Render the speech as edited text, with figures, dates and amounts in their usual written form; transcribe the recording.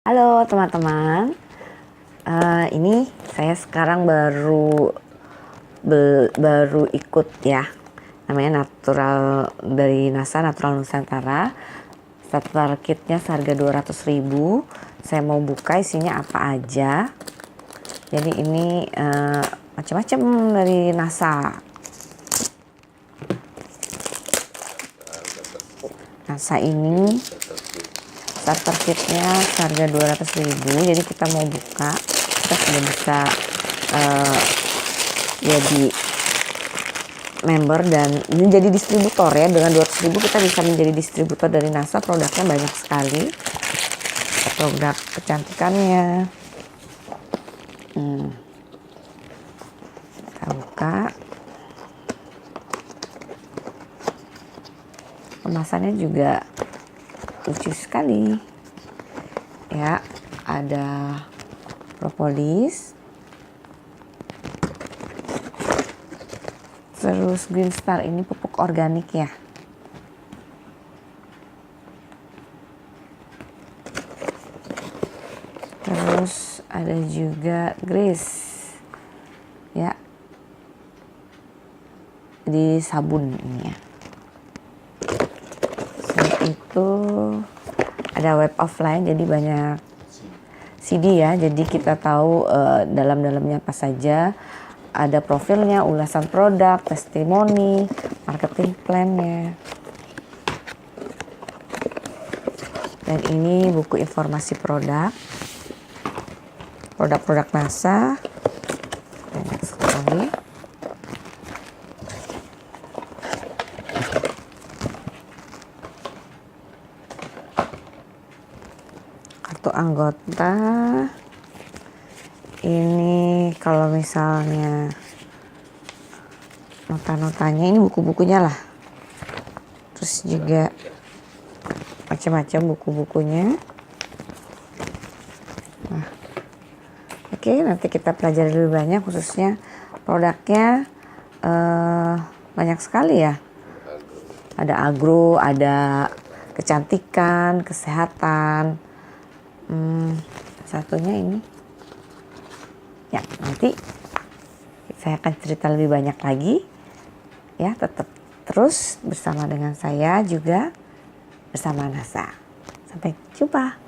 Halo teman-teman, ini saya sekarang baru ikut ya, namanya natural dari NASA, Natural Nusantara. Starter kitnya seharga 200.000. Saya mau buka isinya apa aja. Jadi ini macam-macam dari NASA. NASA ini starter kitnya seharga 200.000. Jadi kita mau buka, kita sudah bisa jadi member dan ini jadi distributor ya. Dengan 200.000 kita bisa menjadi distributor dari NASA. Produknya banyak sekali, produk kecantikannya. Kita buka, kemasannya juga lucu sekali ya. Ada propolis, terus Green Star, ini pupuk organik ya. Terus ada juga Grace ya, di sabun ini ya. Selain itu ada web offline, jadi banyak CD ya, jadi kita tahu dalam-dalamnya apa saja. Ada profilnya, ulasan produk, testimoni, marketing plan-nya. Dan ini buku informasi produk NASA, banyak sekali. Kartu anggota, ini kalau misalnya nota-notanya, ini buku-bukunya lah. Terus juga macam-macam buku-bukunya. Nah, oke, nanti kita pelajari lebih banyak, khususnya produknya banyak sekali ya. Ada agro, ada kecantikan, kesehatan. Satunya ini ya, nanti saya akan cerita lebih banyak lagi ya. Tetap terus bersama dengan saya juga, bersama NASA. Sampai jumpa.